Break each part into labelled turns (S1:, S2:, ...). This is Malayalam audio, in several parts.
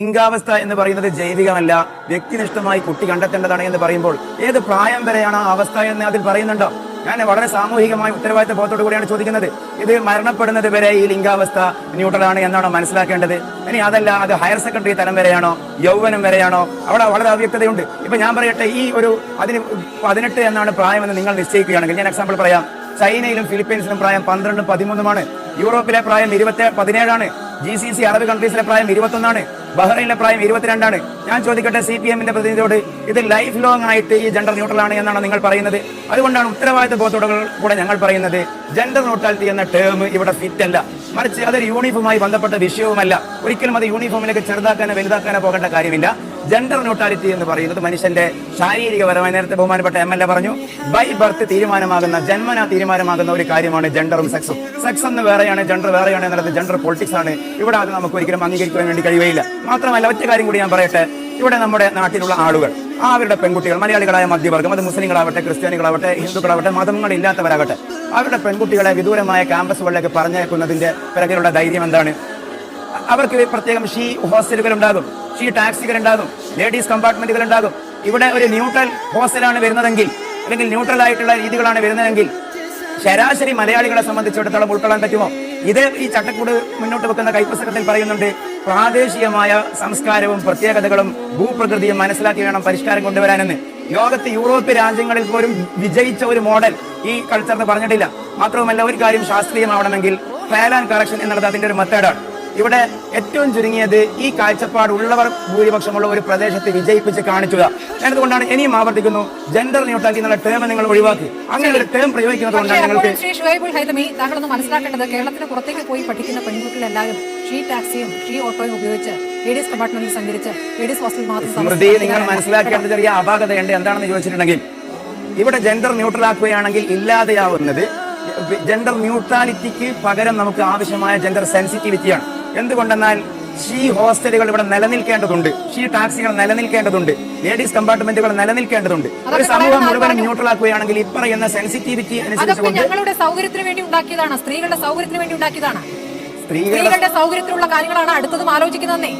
S1: ലിംഗാവസ്ഥ എന്ന് പറയുന്നത് ജൈവികമല്ല, വ്യക്തിനിഷ്ഠമായി കുട്ടി കണ്ടെത്തേണ്ടതാണ് എന്ന് പറയുമ്പോൾ ഏത് പ്രായം വരെയാണ് ആ അവസ്ഥ എന്ന് അതിൽ പറയുന്നുണ്ടോ? ഞാൻ വളരെ സാമൂഹികമായ ഉത്തരവാദിത്ത ബോധത്തോടു കൂടിയാണ് ചോദിക്കുന്നത്. ഇത് മരണപ്പെടുന്നത് വരെ ഈ ലിംഗാവസ്ഥ ന്യൂട്രലാണ് എന്നാണോ മനസ്സിലാക്കേണ്ടത്? ഇനി അതല്ല, അത് ഹയർ സെക്കൻഡറി തലം വരെയാണോ, യൗവനം വരെയാണോ? അവിടെ വളരെ അവ്യക്തതയുണ്ട്. ഇപ്പൊ ഞാൻ പറയട്ടെ, ഈ ഒരു 18 എന്നാണ് പ്രായമെന്ന് നിങ്ങൾ നിശ്ചയിക്കുകയാണെങ്കിൽ, ഞാൻ എക്സാമ്പിൾ പറയാം. ചൈനയിലും ഫിലിപ്പീൻസിലും പ്രായം 12, 13 യൂറോപ്പിലെ പ്രായം 17 GCC അറബ് കൺട്രീസിലെ പ്രായം 21, ബഹ്റൈനിലെ പ്രായം 22. ഞാൻ ചോദിക്കട്ടെ CPM-ന്റെ പ്രതിനിധിയോട്, ഇത് ലൈഫ് ലോങ് ആയിട്ട് ഈ ജെൻഡർ ന്യൂട്രൽ ആണ് എന്നാണ് നിങ്ങൾ പറയുന്നത്? അതുകൊണ്ടാണ് ഉത്തരവാദിത്ത ബോധത്തോടെ കൂടെ ഞങ്ങൾ പറയുന്നത്, ജെൻഡർ ന്യൂട്രാലിറ്റി എന്ന ടേം ഇവിടെ ഫിറ്റ് അല്ല. മറിച്ച് അതൊരു യൂണിഫോമായി ബന്ധപ്പെട്ട വിഷയവുമല്ല. ഒരിക്കലും അത് യൂണിഫോമിലേക്ക് ചെറുതാക്കാനോ വലുതാക്കാനോ പോകേണ്ട കാര്യമില്ല. ജെൻഡർ ന്യൂട്രാലിറ്റി എന്ന് പറയുന്നത് മനുഷ്യന്റെ ശാരീരികപരമായ, നേരത്തെ ബഹുമാനപ്പെട്ട MLA പറഞ്ഞു, ബൈ ബർത്ത് തീരുമാനമാകുന്ന, ജന്മനാ തീരുമാനമാകുന്ന ഒരു കാര്യമാണ് ജെൻഡറും സെക്സും. സെക്സ് എന്ന് വേറെയാണ്, ജെൻഡർ വേറെയാണ് എന്നുള്ളത് ജെൻഡർ പൊളിറ്റിക്സ് ആണ്. ഇവിടെ അത് നമുക്ക് ഒരിക്കലും അംഗീകരിക്കാൻ വേണ്ടി കഴിയുകയില്ല. മാത്രമല്ല, ഒറ്റ കാര്യം കൂടി ഞാൻ പറയട്ടെ, ഇവിടെ നമ്മുടെ നാട്ടിലുള്ള ആളുകൾ, അവരുടെ പെൺകുട്ടികൾ, മലയാളികളായ മധ്യവർഗം, അത് മുസ്ലിങ്ങളാവട്ടെ, ക്രിസ്ത്യാനികളാവട്ടെ, ഹിന്ദുക്കളാവട്ടെ, മതങ്ങളില്ലാത്തവരാകട്ടെ, അവരുടെ പെൺകുട്ടികളെ വിദൂരമായ ക്യാമ്പസുകളിലേക്ക് പറഞ്ഞേക്കുന്നതിന്റെ പിറകിലുള്ള ധൈര്യം എന്താണ്? അവർക്ക് പ്രത്യേകം ഷീ ഹോസ്റ്റലുകൾ ഉണ്ടാകും, ഷീ ടാക്സികൾ ഉണ്ടാകും, ലേഡീസ് കമ്പാർട്ട്മെന്റുകൾ ഉണ്ടാകും. ഇവിടെ ഒരു ന്യൂട്രൽ ഹോസ്റ്റലാണ് വരുന്നതെങ്കിൽ, അല്ലെങ്കിൽ ന്യൂട്രൽ ആയിട്ടുള്ള രീതികളാണ് വരുന്നതെങ്കിൽ ശരാശരി മലയാളികളെ സംബന്ധിച്ചിടത്തോളം ഉൾക്കൊള്ളാൻ പറ്റുമോ? ഇത് ഈ ചട്ടക്കൂട് മുന്നോട്ട് വെക്കുന്ന കൈപ്പുസ്തകത്തിൽ പറയുന്നുണ്ട്, പ്രാദേശികമായ സംസ്കാരവും പ്രത്യേകതകളും ഭൂപ്രകൃതിയും മനസ്സിലാക്കി വേണം പരിഷ്കാരം കൊണ്ടുവരാനെന്ന്. ലോകത്ത് യൂറോപ്യൻ രാജ്യങ്ങളിൽ പോലും വിജയിച്ച ഒരു മോഡൽ ഈ കൾച്ചറിന് പറഞ്ഞിട്ടില്ല. മാത്രവുമല്ല, ഒരു കാര്യം ശാസ്ത്രീയമാവണമെങ്കിൽ ട്രയൽ ആൻഡ് കറക്ഷൻ എന്നുള്ളത് അതിന്റെ ഒരു മെത്തേഡാണ്. ഇവിടെ ഏറ്റവും ചുരുങ്ങിയത് ഈ കാഴ്ചപ്പാടുള്ളവർ ഭൂരിപക്ഷമുള്ള ഒരു പ്രദേശത്ത് വിജയിപ്പിച്ച് കാണിക്കുക. എന്നതുകൊണ്ടാണ് ഇനിയും ആവർത്തിക്കുന്നു, ജെൻഡർ ന്യൂട്രാലിറ്റി എന്നുള്ള ടേം നിങ്ങൾ ഒഴിവാക്കി. അങ്ങനെ ഒരു ടേം പ്രയോഗിക്കുന്നത് കൊണ്ടാണ് നിങ്ങൾക്ക്
S2: താങ്കളൊന്ന് മനസ്സിലാക്കേണ്ടത്, കേരളത്തിന് പുറത്തേക്ക് പോയി പഠിക്കുന്ന പെൺകുട്ടികളെല്ലാവരും ഷീ ടാക്സിയും ഷീ ഓട്ടോയും ഉപയോഗിച്ച് ലേഡീസ് കമ്പാർട്ട്മെന്റിൽ സഞ്ചരിച്ച് ലേഡീസ് ഹോസ്റ്റലിൽ മാത്രം.
S1: സ്മൃതി, നിങ്ങൾ മനസ്സിലാക്കേണ്ട ചെറിയ അപാകതയുണ്ട്. എന്താണെന്ന് ചോദിച്ചിട്ടുണ്ടെങ്കിൽ, ഇവിടെ ജെൻഡർ ന്യൂട്രൽ ആക്കുകയാണെങ്കിൽ ഇല്ലാതെയാവുന്നത് ജെൻഡർ ന്യൂട്രാലിറ്റിക്ക് പകരം നമുക്ക് ആവശ്യമായ ജെൻഡർ സെൻസിറ്റിവിറ്റിയാണ്. എന്തുകൊണ്ടെന്നാൽ ഷീ ഹോസ്റ്റലുകൾ ഇവിടെ നിലനിൽക്കേണ്ടതുണ്ട്, ഷീ ടാക്സികൾ നിലനിൽക്കേണ്ടതുണ്ട്, ലേഡീസ് കമ്പാർട്ട്മെന്റുകൾ നിലനിൽക്കേണ്ടതുണ്ട്. ഒരു സമൂഹം മുഴുവൻ ന്യൂട്രൽ ആക്കുകയാണെങ്കിൽ ഈ പറയുന്ന സെൻസിറ്റിവിറ്റി അനുസരിച്ചുകൊണ്ട്
S2: ഞങ്ങളുടെ സൗകര്യത്തിന് വേണ്ടി ഉണ്ടാക്കിയതാണ്, സ്ത്രീകളുടെ സൗകര്യത്തിന് വേണ്ടി ഉണ്ടാക്കിയതാണ്. സ്ത്രീകളുടെ സൗകര്യത്തിലുള്ള കാര്യങ്ങളാണ് അടുത്തതും ആലോചിക്കുന്നതെന്നേ.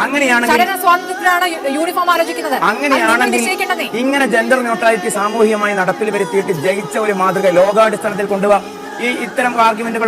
S1: അങ്ങനെയാണെങ്കിൽ ഇങ്ങനെ ജെൻഡർ ന്യൂട്രാലിറ്റി സാമൂഹികമായി നടപ്പിൽ വരുത്തിയിട്ട് ജയിച്ച ഒരു മാതൃക ലോകാടിസ്ഥാനത്തിൽ കൊണ്ടുപോവാ. ഈ ഇത്തരം ആർഗ്യുമെന്റുകൾ